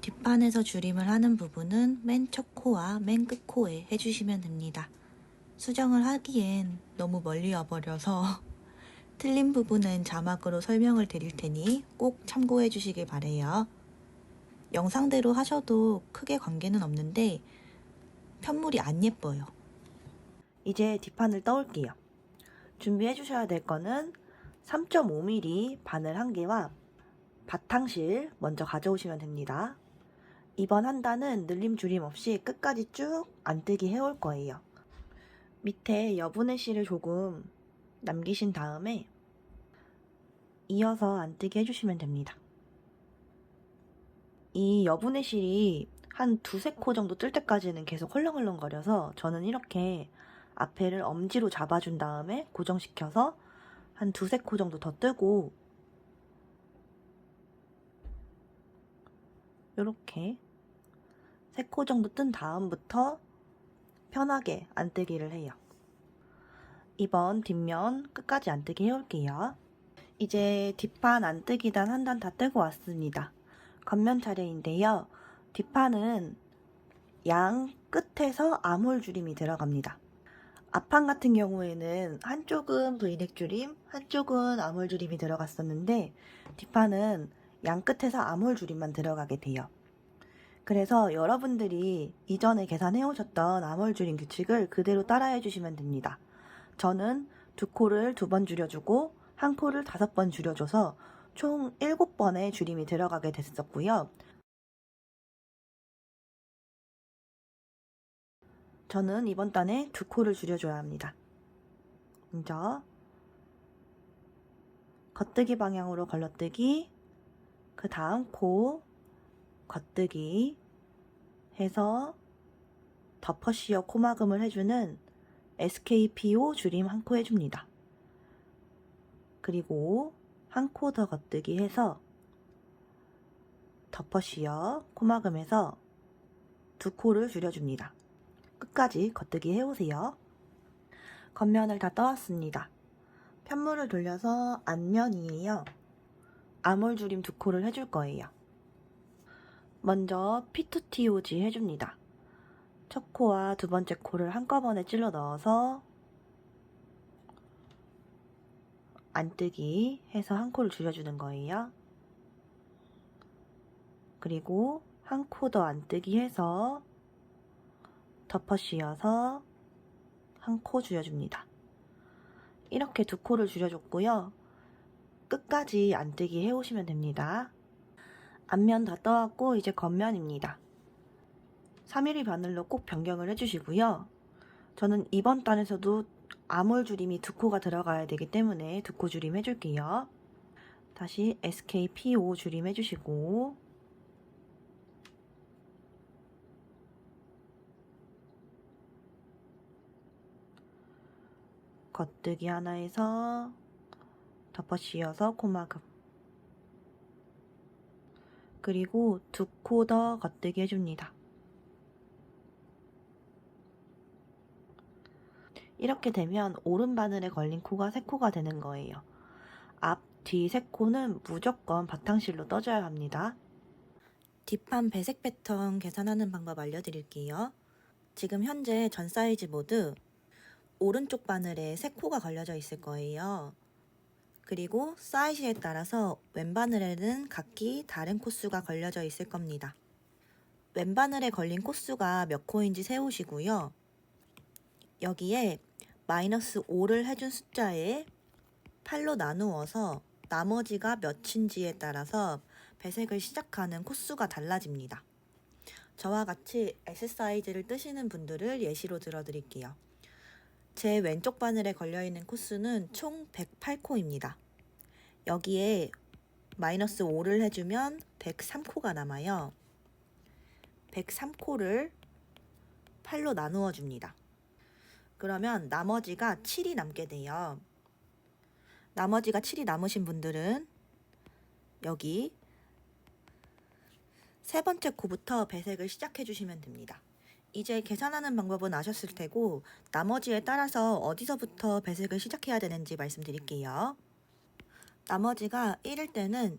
뒷판에서 줄임을 하는 부분은 맨 첫 코와 맨 끝 코에 해주시면 됩니다. 수정을 하기엔 너무 멀리 와버려서 틀린 부분은 자막으로 설명을 드릴 테니 꼭 참고해 주시길 바래요. 영상대로 하셔도 크게 관계는 없는데 편물이 안 예뻐요. 이제 뒷판을 떠올게요. 준비해 주셔야 될 거는 3.5mm 바늘 1개와 바탕실 먼저 가져오시면 됩니다. 이번 한 단은 늘림 줄임 없이 끝까지 쭉 안뜨기 해올 거예요. 밑에 여분의 실을 조금 남기신 다음에 이어서 안뜨기 해주시면 됩니다. 이 여분의 실이 한 두세 코 정도 뜰 때까지는 계속 헐렁헐렁 거려서 저는 이렇게 앞에를 엄지로 잡아준 다음에 고정시켜서 한 두세 코 정도 더 뜨고 이렇게 3코 정도 뜬 다음부터 편하게 안뜨기를 해요. 이번 뒷면 끝까지 안뜨기 해올게요. 이제 뒷판 안뜨기단 한 단 다 뜨고 왔습니다. 겉면 차례인데요. 뒷판은 양 끝에서 암홀 줄임이 들어갑니다. 앞판 같은 경우에는 한쪽은 V넥 줄임, 한쪽은 암홀 줄임이 들어갔었는데 뒷판은 양 끝에서 암홀 줄임만 들어가게 돼요. 그래서 여러분들이 이전에 계산해 오셨던 암홀 줄임 규칙을 그대로 따라해 주시면 됩니다. 저는 2코를 2번 줄여주고 1코를 5번 줄여줘서 총 7번의 줄임이 들어가게 됐었고요. 저는 이번 단에 2코를 줄여줘야 합니다. 먼저 겉뜨기 방향으로 걸러뜨기, 그 다음 코 겉뜨기 해서 덮어씌어 코막음을 해주는 SKPO 줄임 1코 해줍니다. 그리고 1코 더 겉뜨기 해서 덮어씌어 코막음해서 2코를 줄여줍니다. 끝까지 겉뜨기 해오세요. 겉면을 다 떠왔습니다. 편물을 돌려서 앞면이에요. 암홀 줄임 2코를 해줄 거예요. 먼저 P2TOG 해줍니다. 첫 코와 두 번째 코를 한꺼번에 찔러 넣어서 안뜨기 해서 1코를 줄여주는 거예요. 그리고 1코 더 안뜨기 해서 덮어씌어서 1코 줄여줍니다. 이렇게 2코를 줄여줬고요. 끝까지 안뜨기 해오시면 됩니다. 앞면 다 떠왔고 이제 겉면입니다. 3mm 바늘로 꼭 변경을 해주시고요. 저는 이번 단에서도 암홀 줄임이 2코가 들어가야 되기 때문에 2코 줄임 해줄게요. 다시 SKPO 줄임 해주시고 겉뜨기 하나에서 덮어씌어서 코막음, 그리고 2코 더 겉뜨기 해줍니다. 이렇게 되면 오른 바늘에 걸린 코가 3코가 되는 거예요. 앞, 뒤 3코는 무조건 바탕실로 떠줘야 합니다. 뒷판 배색 패턴 계산하는 방법 알려드릴게요. 지금 현재 전 사이즈 모두 오른쪽 바늘에 3코가 걸려져 있을 거예요. 그리고 사이즈에 따라서 왼바늘에는 각기 다른 코수가 걸려져 있을 겁니다. 왼바늘에 걸린 코수가 몇 코인지 세우시고요. 여기에 -5를 해준 숫자에 8로 나누어서 나머지가 몇인지에 따라서 배색을 시작하는 코수가 달라집니다. 저와 같이 S 사이즈를 뜨시는 분들을 예시로 들어드릴게요. 제 왼쪽 바늘에 걸려있는 코수는 총 108코입니다. 여기에 -5를 해주면 103코가 남아요. 103코를 8로 나누어 줍니다. 그러면 나머지가 7이 남게 돼요. 나머지가 7이 남으신 분들은 여기 세 번째 코부터 배색을 시작해 주시면 됩니다. 이제 계산하는 방법은 아셨을 테고 나머지에 따라서 어디서부터 배색을 시작해야 되는지 말씀드릴게요. 나머지가 1일 때는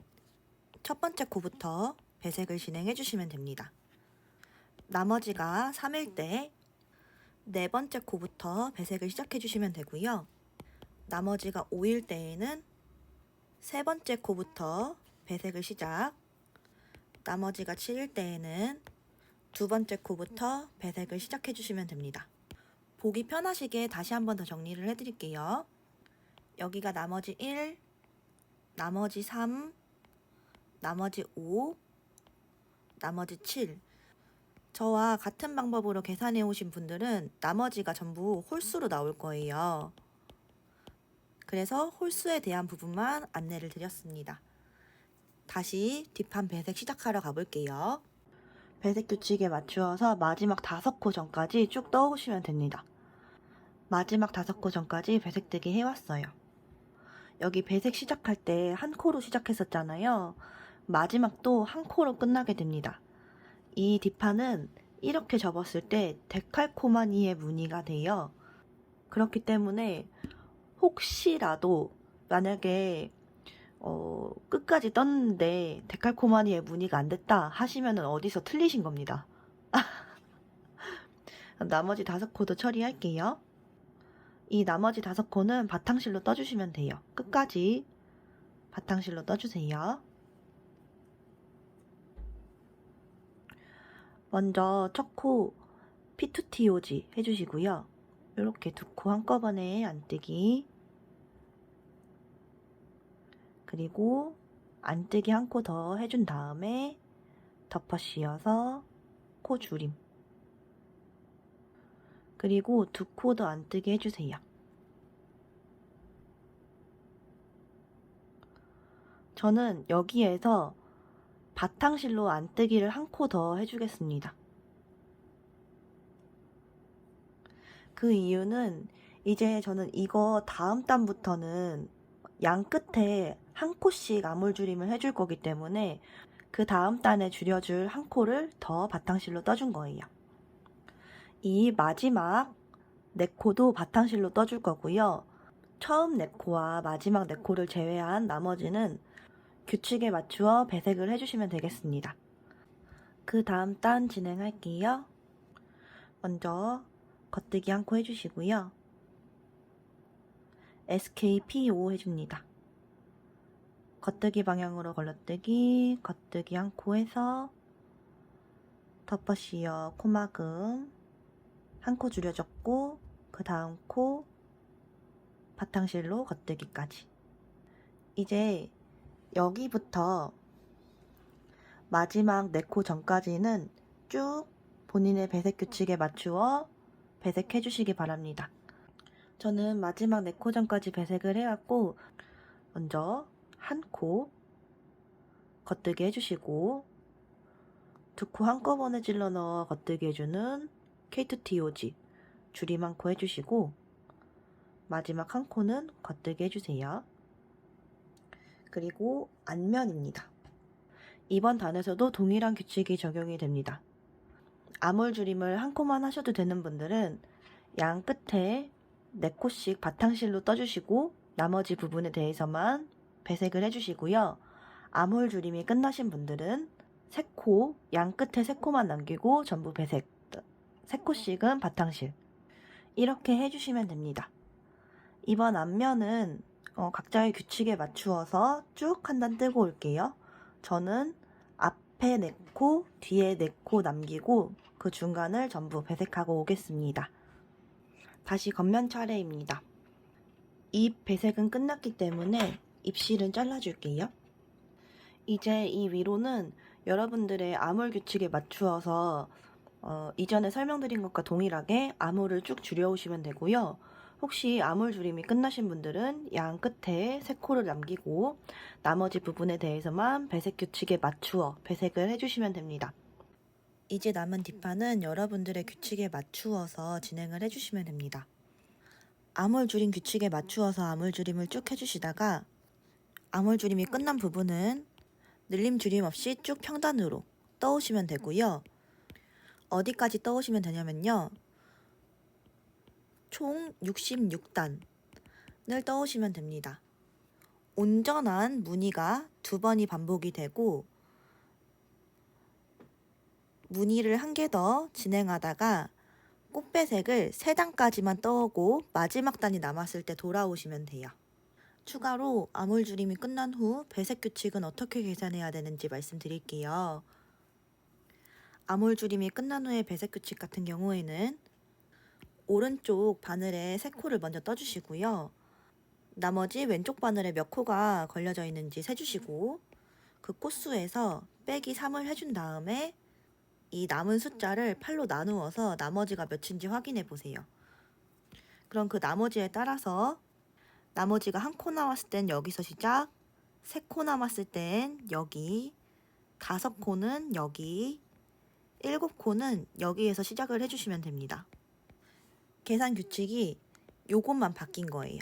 첫 번째 코부터 배색을 진행해 주시면 됩니다. 나머지가 3일 때 네 번째 코부터 배색을 시작해 주시면 되고요. 나머지가 5일 때에는 세 번째 코부터 배색을 시작, 나머지가 7일 때에는 두 번째 코부터 배색을 시작해 주시면 됩니다. 보기 편하시게 다시 한 번 더 정리를 해드릴게요. 여기가 나머지 1, 나머지 3, 나머지 5, 나머지 7. 저와 같은 방법으로 계산해 오신 분들은 나머지가 전부 홀수로 나올 거예요. 그래서 홀수에 대한 부분만 안내를 드렸습니다. 다시 뒷판 배색 시작하러 가볼게요. 배색 규칙에 맞추어서 마지막 5코 전까지 쭉 떠오시면 됩니다. 마지막 5코 전까지 배색되기 해왔어요. 여기 배색 시작할 때 한 코로 시작했었잖아요. 마지막도 한 코로 끝나게 됩니다. 이 뒷판은 이렇게 접었을 때 데칼코마니의 무늬가 돼요. 그렇기 때문에 혹시라도 만약에 끝까지 떴는데 데칼코마니의 무늬가 안 됐다 하시면 어디서 틀리신 겁니다. 나머지 5코도 처리할게요. 이 나머지 5코는 바탕실로 떠주시면 돼요. 끝까지 바탕실로 떠주세요. 먼저 첫 코 P2TOG 해주시고요. 이렇게 2코 한꺼번에 안뜨기, 그리고 안뜨기 한 코 더 해준 다음에 덮어 씌워서 코 줄임, 그리고 2코 더 안뜨기 해주세요. 저는 여기에서 바탕실로 안뜨기를 한 코 더 해주겠습니다. 그 이유는 이제 저는 이거 다음 단부터는 양 끝에 한 코씩 아물줄임을 해줄 거기 때문에 그 다음 단에 줄여줄 한 코를 더 바탕실로 떠준 거예요. 이 마지막 4코도 바탕실로 떠줄 거고요. 처음 4코와 마지막 4코를 제외한 나머지는 규칙에 맞추어 배색을 해주시면 되겠습니다. 그 다음 단 진행할게요. 먼저 겉뜨기 한 코 해주시고요. SKP5 해줍니다. 겉뜨기 방향으로 걸러뜨기, 겉뜨기 한 코 해서 덮어 씌워 코막음 한 코 줄여줬고, 그 다음 코 바탕실로 겉뜨기까지. 이제 여기부터 마지막 4코 전까지는 쭉 본인의 배색 규칙에 맞추어 배색해 주시기 바랍니다. 저는 마지막 4코 전까지 배색을 해왔고, 먼저 한 코 겉뜨기 해주시고, 2코 한꺼번에 찔러 넣어 겉뜨기 해주는 K2TOG 줄임 한 코 해주시고, 마지막 한 코는 겉뜨기 해주세요. 그리고 안면입니다. 이번 단에서도 동일한 규칙이 적용이 됩니다. 아몰줄임을 한 코만 하셔도 되는 분들은 양 끝에 4코씩 바탕실로 떠주시고 나머지 부분에 대해서만 배색을 해주시고요. 아몰줄임이 끝나신 분들은 3코, 양 끝에 3코만 남기고 전부 배색, 3코씩은 바탕실, 이렇게 해주시면 됩니다. 이번 앞면은 각자의 규칙에 맞추어서 쭉 한 단 뜨고 올게요. 저는 앞에 4코, 뒤에 4코 남기고 그 중간을 전부 배색하고 오겠습니다. 다시 겉면 차례입니다. 입 배색은 끝났기 때문에 입실은 잘라줄게요. 이제 이 위로는 여러분들의 아몰 규칙에 맞추어서 이전에 설명드린 것과 동일하게 아몰을 쭉 줄여오시면 되고요. 혹시 아몰 줄임이 끝나신 분들은 양 끝에 3코를 남기고 나머지 부분에 대해서만 배색 규칙에 맞추어 배색을 해주시면 됩니다. 이제 남은 뒷판은 여러분들의 규칙에 맞추어서 진행을 해주시면 됩니다. 아몰 줄임 규칙에 맞추어서 아몰 줄임을 쭉 해주시다가 아몰 줄임이 끝난 부분은 늘림 줄임 없이 쭉 평단으로 떠오시면 되고요. 어디까지 떠오시면 되냐면요. 총 66단을 떠오시면 됩니다. 온전한 무늬가 2번이 반복이 되고 무늬를 한 개 더 진행하다가 꽃배색을 3단까지만 떠오고 마지막 단이 남았을 때 돌아오시면 돼요. 추가로 아몰주림이 끝난 후 배색 규칙은 어떻게 계산해야 되는지 말씀드릴게요. 아몰주림이 끝난 후에 배색 규칙 같은 경우에는 오른쪽 바늘에 3코를 먼저 떠주시고요. 나머지 왼쪽 바늘에 몇 코가 걸려져 있는지 세주시고 그 코수에서 빼기 3을 해준 다음에 이 남은 숫자를 8로 나누어서 나머지가 몇인지 확인해 보세요. 그럼 그 나머지에 따라서 나머지가 1코 남았을 땐 여기서 시작, 3코 남았을 땐 여기, 5코는 여기, 7코는 여기에서 시작을 해주시면 됩니다. 계산 규칙이 요것만 바뀐 거예요.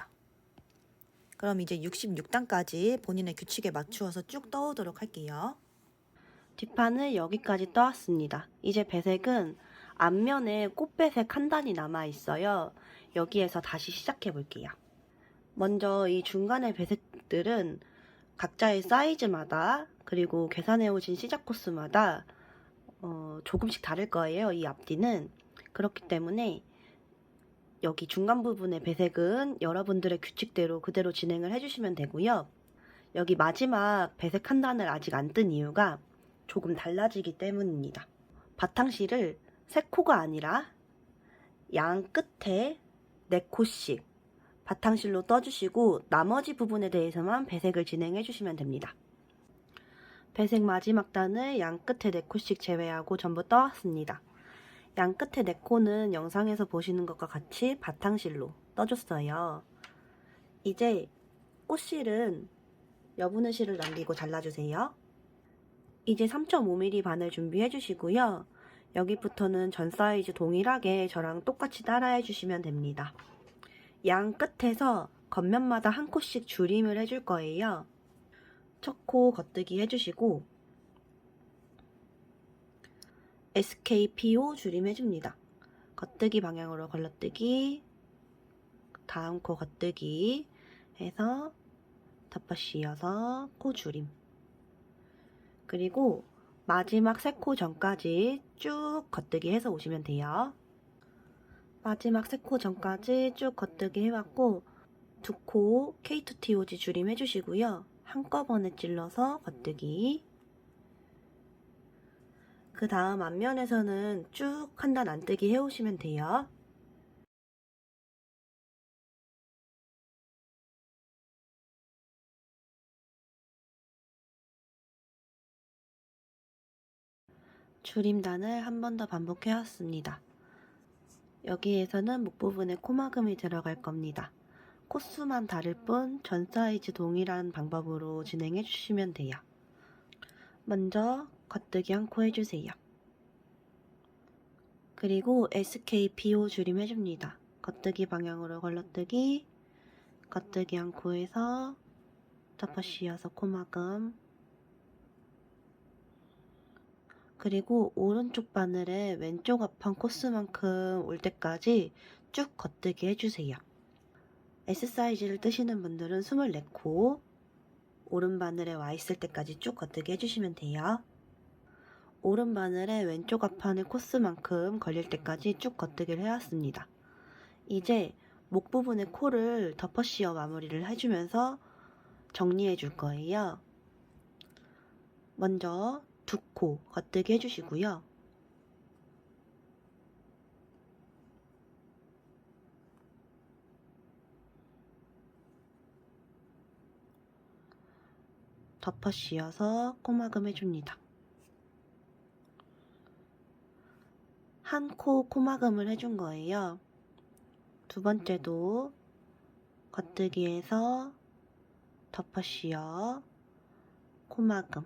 그럼 이제 66단까지 본인의 규칙에 맞추어서 쭉 떠오도록 할게요. 뒷판을 여기까지 떠왔습니다. 이제 배색은 앞면에 꽃배색 한 단이 남아 있어요. 여기에서 다시 시작해 볼게요. 먼저 이 중간의 배색들은 각자의 사이즈마다 그리고 계산해 오신 시작 코스마다 조금씩 다를 거예요. 이 앞뒤는. 그렇기 때문에 여기 중간 부분의 배색은 여러분들의 규칙대로 그대로 진행을 해주시면 되고요. 여기 마지막 배색 한 단을 아직 안 뜬 이유가 조금 달라지기 때문입니다. 바탕실을 3코가 아니라 양 끝에 4코씩 바탕실로 떠주시고 나머지 부분에 대해서만 배색을 진행해 주시면 됩니다. 배색 마지막 단을 양 끝에 4코씩 제외하고 전부 떠왔습니다. 양 끝에 4코는 영상에서 보시는 것과 같이 바탕실로 떠줬어요. 이제 꽃실은 여분의 실을 남기고 잘라주세요. 이제 3.5mm 바늘 준비해 주시고요. 여기부터는 전 사이즈 동일하게 저랑 똑같이 따라해 주시면 됩니다. 양 끝에서 겉면마다 1코씩 줄임을 해줄 거예요. 첫 코 겉뜨기 해주시고 SKPO 줄임 해줍니다. 겉뜨기 방향으로 걸러뜨기, 다음 코 겉뜨기 해서 덮어씌 이어서 코 줄임. 그리고 마지막 3코 전까지 쭉 겉뜨기 해서 오시면 돼요. 마지막 3코 전까지 쭉 겉뜨기 해왔고 2코 K2TOG 줄임 해주시고요. 한꺼번에 찔러서 겉뜨기. 그 다음 앞면에서는 쭉 한 단 안뜨기 해오시면 돼요. 줄임단을 한 번 더 반복해왔습니다. 여기에서는 목 부분에 코막음이 들어갈 겁니다. 코수만 다를 뿐 전 사이즈 동일한 방법으로 진행해 주시면 돼요. 먼저 겉뜨기 1코 해주세요. 그리고 SKPO 줄임 해줍니다. 겉뜨기 방향으로 걸러뜨기, 겉뜨기 1코 해서 덮어씌 이어서 코막음. 그리고 오른쪽 바늘에 왼쪽 앞판 코스만큼 올 때까지 쭉 겉뜨기 해주세요. S 사이즈를 뜨시는 분들은 24코 오른 바늘에 와 있을 때까지 쭉 겉뜨기 해주시면 돼요. 오른 바늘에 왼쪽 앞판의 코스만큼 걸릴 때까지 쭉 겉뜨기를 해왔습니다. 이제 목 부분의 코를 덮어씌어 마무리를 해주면서 정리해 줄 거예요. 먼저 2코 겉뜨기 해주시고요. 덮어씌어서 코막음 해줍니다. 한 코 코막음을 해준 거예요. 두 번째도 겉뜨기에서 덮어씌어 코막음,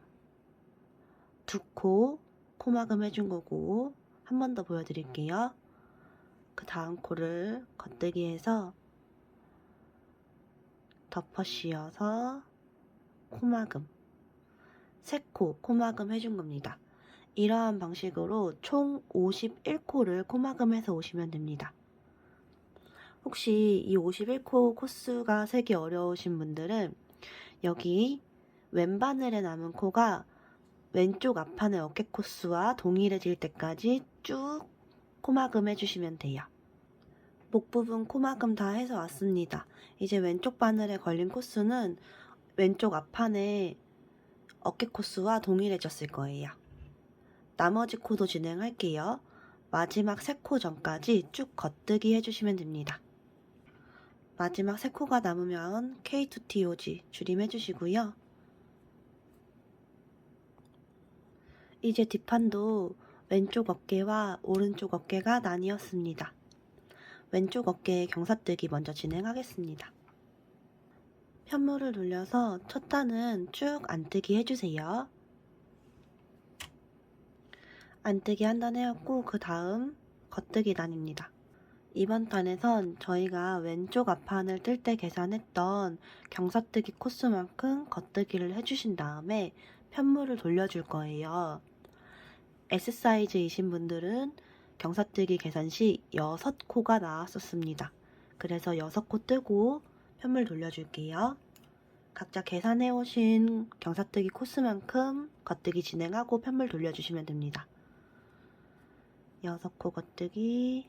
2코 코막음 해준 거고 한 번 더 보여드릴게요. 그 다음 코를 겉뜨기해서 덮어씌어서 코막음, 3코 코막음 해준 겁니다. 이러한 방식으로 총 51코를 코막음해서 오시면 됩니다. 혹시 이 51코 코스가 세기 어려우신 분들은 여기 왼바늘에 남은 코가 왼쪽 앞판의 어깨 코스와 동일해질 때까지 쭉 코막음 해주시면 돼요. 목 부분 코막음 다 해서 왔습니다. 이제 왼쪽 바늘에 걸린 코스는 왼쪽 앞판의 어깨 코스와 동일해졌을 거예요. 나머지 코도 진행할게요. 마지막 3코 전까지 쭉 겉뜨기 해주시면 됩니다. 마지막 3코가 남으면 K2TOG 줄임 해주시고요. 이제 뒷판도 왼쪽 어깨와 오른쪽 어깨가 나뉘었습니다. 왼쪽 어깨에 경사뜨기 먼저 진행하겠습니다. 편물을 돌려서 첫 단은 쭉 안뜨기 해주세요. 안뜨기 한 단 해왔고 그 다음 겉뜨기 단입니다. 이번 단에선 저희가 왼쪽 앞판을 뜰 때 계산했던 경사뜨기 코스만큼 겉뜨기를 해주신 다음에 편물을 돌려줄 거예요. S 사이즈이신 분들은 경사뜨기 계산 시 6코가 나왔었습니다. 그래서 6코 뜨고 편물 돌려줄게요. 각자 계산해 오신 경사뜨기 코스만큼 겉뜨기 진행하고 편물 돌려주시면 됩니다. 6코 겉뜨기,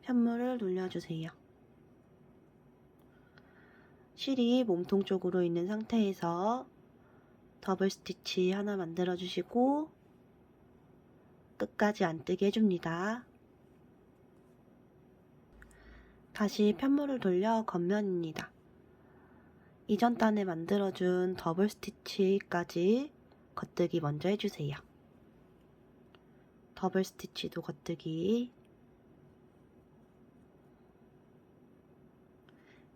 편물을 돌려주세요. 실이 몸통 쪽으로 있는 상태에서 더블 스티치 하나 만들어 주시고 끝까지 안뜨기 해줍니다. 다시 편물을 돌려 겉면입니다. 이전 단에 만들어준 더블 스티치까지 겉뜨기 먼저 해주세요. 더블 스티치도 겉뜨기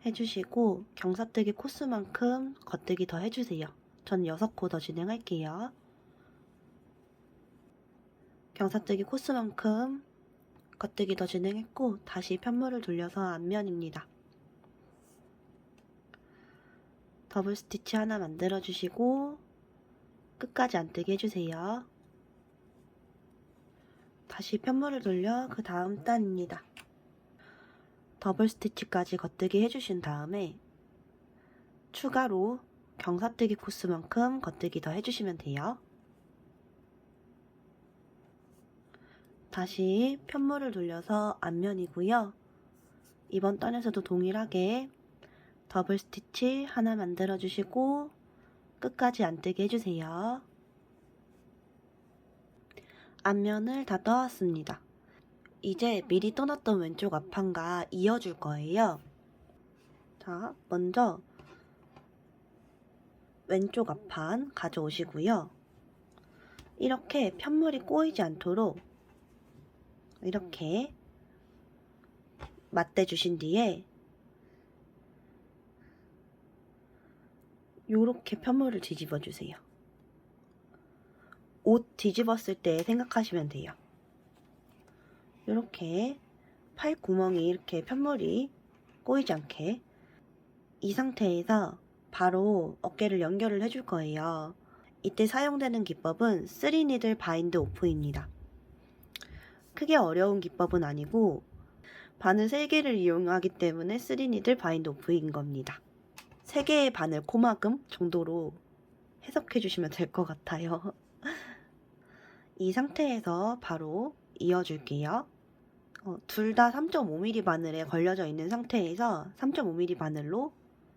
해주시고 경사뜨기 코스만큼 겉뜨기 더 해주세요. 전 6코 더 진행할게요. 경사뜨기 코스만큼 겉뜨기 더 진행했고 다시 편물을 돌려서 앞면입니다. 더블 스티치 하나 만들어 주시고 끝까지 안뜨기 해주세요. 다시 편물을 돌려 그 다음 단입니다. 더블 스티치까지 겉뜨기 해주신 다음에 추가로 경사뜨기 코스만큼 겉뜨기 더 해주시면 돼요. 다시 편물을 돌려서 앞면이고요. 이번 단에서도 동일하게 더블 스티치 하나 만들어 주시고 끝까지 안뜨기 해주세요. 앞면을 다 떠왔습니다. 이제 미리 떠났던 왼쪽 앞판과 이어줄 거예요. 자, 먼저 왼쪽 앞판 가져오시고요. 이렇게 편물이 꼬이지 않도록 이렇게 맞대 주신 뒤에 요렇게 편물을 뒤집어 주세요. 옷 뒤집었을 때 생각하시면 돼요. 요렇게 팔 구멍이 이렇게 편물이 꼬이지 않게 이 상태에서 바로 어깨를 연결을 해줄 거예요. 이때 사용되는 기법은 3니들 바인드 오프입니다. 크게 어려운 기법은 아니고 바늘 3개를 이용하기 때문에 3니들 바인드 오프인 겁니다. 3개의 바늘 코막음 정도로 해석해 주시면 될 것 같아요. 이 상태에서 바로 이어줄게요. 둘 다 3.5mm 바늘에 걸려져 있는 상태에서 3.5mm 바늘로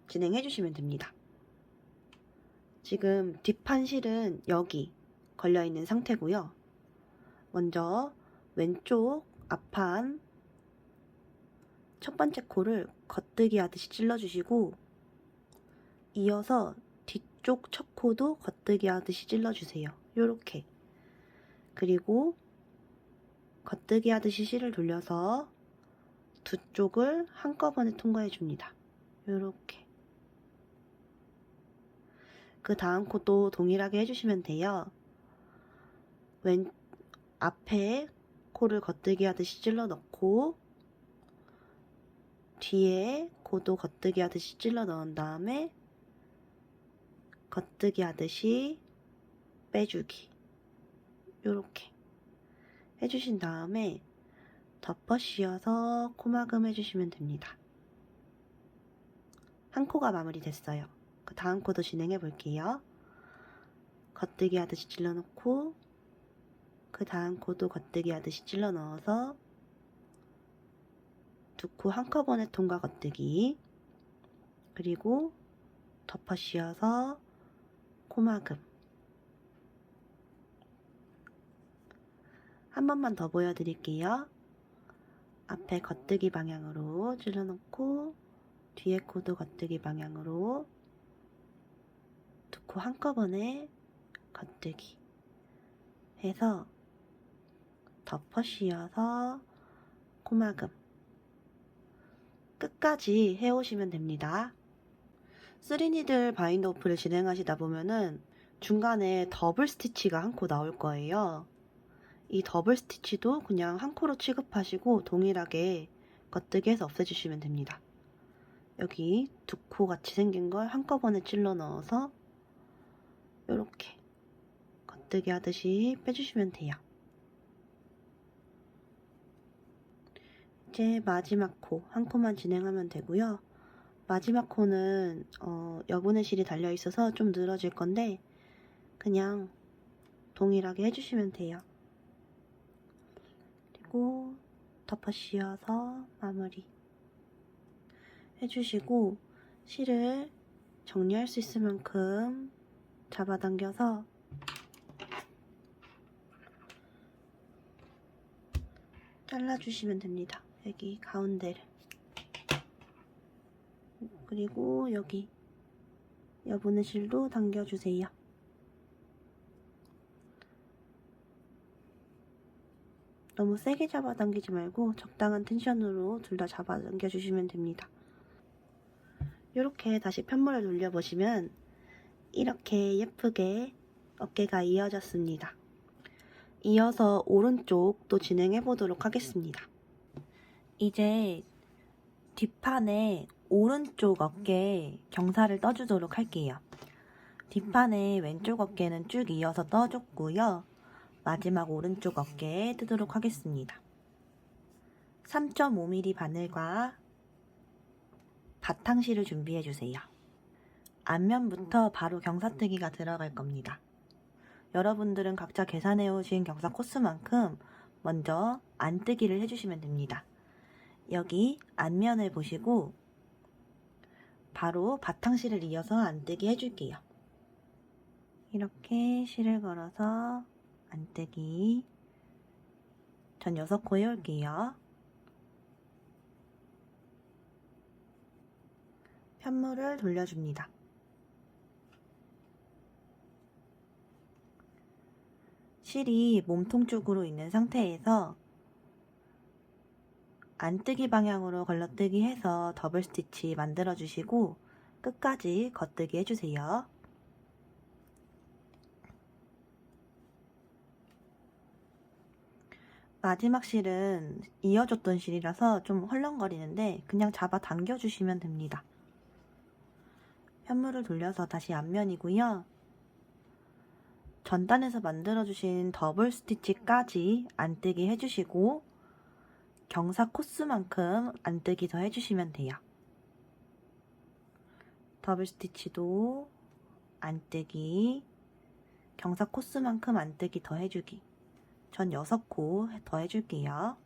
진행해 주시면 됩니다. 지금 뒷판 실은 여기 걸려 있는 상태고요. 먼저 왼쪽 앞판 첫 번째 코를 겉뜨기 하듯이 찔러주시고 이어서 뒤쪽 첫 코도 겉뜨기 하듯이 찔러주세요. 요렇게. 그리고 겉뜨기 하듯이 실을 돌려서 두 쪽을 한꺼번에 통과해 줍니다. 요렇게. 그 다음 코도 동일하게 해주시면 돼요. 앞에 코를 겉뜨기 하듯이 찔러 넣고 뒤에 코도 겉뜨기 하듯이 찔러 넣은 다음에 겉뜨기 하듯이 빼주기. 요렇게. 해주신 다음에 덮어 씌워서 코막음 해주시면 됩니다. 한 코가 마무리됐어요. 그 다음 코도 진행해 볼게요. 겉뜨기 하듯이 찔러 놓고 그 다음 코도 겉뜨기 하듯이 찔러 넣어서 두 코 한꺼번에 통과 겉뜨기, 그리고 덮어 씌워서 코막음. 한 번만 더 보여드릴게요. 앞에 겉뜨기 방향으로 찔러 놓고 뒤에 코도 겉뜨기 방향으로 두 코 한꺼번에 겉뜨기 해서 덮어 씌워서 코막음 끝까지 해오시면 됩니다. 3니들 바인드 오프를 진행하시다 보면은 중간에 더블 스티치가 한 코 나올 거예요. 이 더블 스티치도 그냥 한 코로 취급하시고 동일하게 겉뜨기 해서 없애주시면 됩니다. 여기 두 코 같이 생긴 걸 한꺼번에 찔러 넣어서 이렇게 겉뜨기 하듯이 빼주시면 돼요. 이제 마지막 코 한 코만 진행하면 되고요. 마지막 코는 여분의 실이 달려 있어서 좀 늘어질 건데 그냥 동일하게 해주시면 돼요. 그리고 덮어 씌워서 마무리 해주시고 실을 정리할 수 있을 만큼 잡아당겨서 잘라주시면 됩니다. 여기 가운데를, 그리고 여기 여분의 실도 당겨주세요. 너무 세게 잡아당기지 말고 적당한 텐션으로 둘 다 잡아당겨주시면 됩니다. 이렇게 다시 편물을 돌려보시면 이렇게 예쁘게 어깨가 이어졌습니다. 이어서 오른쪽도 진행해 보도록 하겠습니다. 이제 뒷판에 오른쪽 어깨에 경사를 떠주도록 할게요. 뒷판에 왼쪽 어깨는 쭉 이어서 떠줬고요. 마지막 오른쪽 어깨에 뜨도록 하겠습니다. 3.5mm 바늘과 바탕실을 준비해주세요. 앞면부터 바로 경사뜨기가 들어갈 겁니다. 여러분들은 각자 계산해오신 경사 코스만큼 먼저 안뜨기를 해주시면 됩니다. 여기 앞면을 보시고 바로 바탕실을 이어서 안뜨기 해줄게요. 이렇게 실을 걸어서 안뜨기 전 6코 해올게요. 편물을 돌려줍니다. 실이 몸통 쪽으로 있는 상태에서 안뜨기 방향으로 걸러뜨기 해서 더블 스티치 만들어 주시고 끝까지 겉뜨기 해주세요. 마지막 실은 이어줬던 실이라서 좀 헐렁거리는데 그냥 잡아 당겨 주시면 됩니다. 편물을 돌려서 다시 앞면이고요. 전단에서 만들어주신 더블 스티치까지 안뜨기 해주시고 경사 코스만큼 안뜨기 더 해주시면 돼요. 더블 스티치도 안뜨기, 경사 코스만큼 안뜨기 더 해주기. 전 6코 더 해줄게요.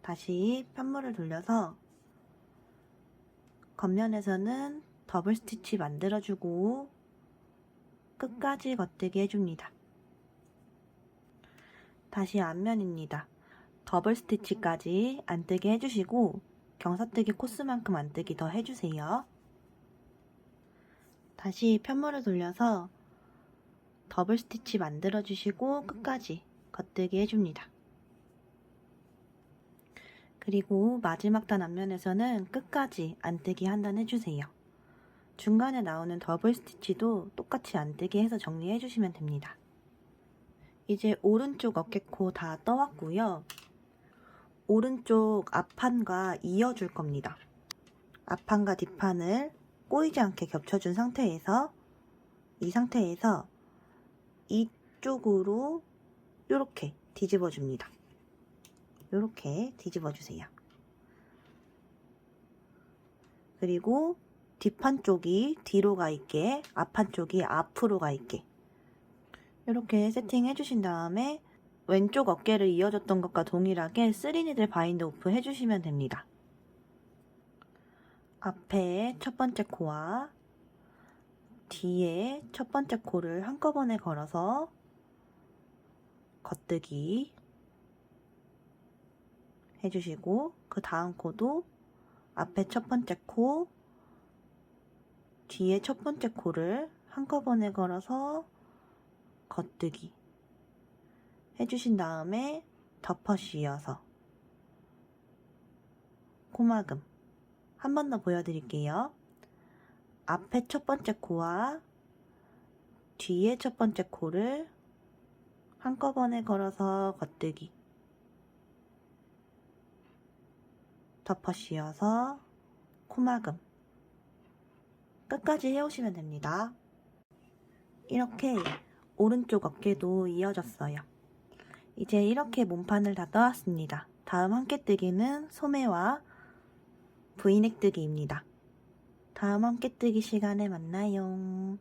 다시 편물을 돌려서 겉면에서는 더블 스티치 만들어주고 끝까지 겉뜨기 해줍니다. 다시 앞면입니다. 더블 스티치까지 안뜨기 해주시고 경사뜨기 코스만큼 안뜨기 더 해주세요. 다시 편물을 돌려서 더블 스티치 만들어주시고 끝까지 겉뜨기 해줍니다. 그리고 마지막 단 앞면에서는 끝까지 안뜨기 한 단 해주세요. 중간에 나오는 더블 스티치도 똑같이 안뜨기 해서 정리해 주시면 됩니다. 이제 오른쪽 어깨코 다 떠왔고요. 오른쪽 앞판과 이어줄 겁니다. 앞판과 뒷판을 꼬이지 않게 겹쳐준 상태에서 이 상태에서 이쪽으로 요렇게 뒤집어 줍니다. 요렇게 뒤집어 주세요. 그리고 뒷판 쪽이 뒤로 가 있게, 앞판 쪽이 앞으로 가 있게 이렇게 세팅해 주신 다음에 왼쪽 어깨를 이어줬던 것과 동일하게 3니들 바인드 오프 해주시면 됩니다. 앞에 첫 번째 코와 뒤에 첫 번째 코를 한꺼번에 걸어서 겉뜨기 해주시고, 그 다음 코도 앞에 첫 번째 코, 뒤에 첫 번째 코를 한꺼번에 걸어서 겉뜨기 해주신 다음에 덮어 씌워서 코막음 한 번 더 보여드릴게요. 앞에 첫 번째 코와 뒤에 첫 번째 코를 한꺼번에 걸어서 겉뜨기 덮어 씌워서 코막음 끝까지 해오시면 됩니다. 이렇게 오른쪽 어깨도 이어졌어요. 이제 이렇게 몸판을 다 떠왔습니다. 다음 함께뜨기는 소매와 브이넥 뜨기입니다. 다음 함께뜨기 시간에 만나요.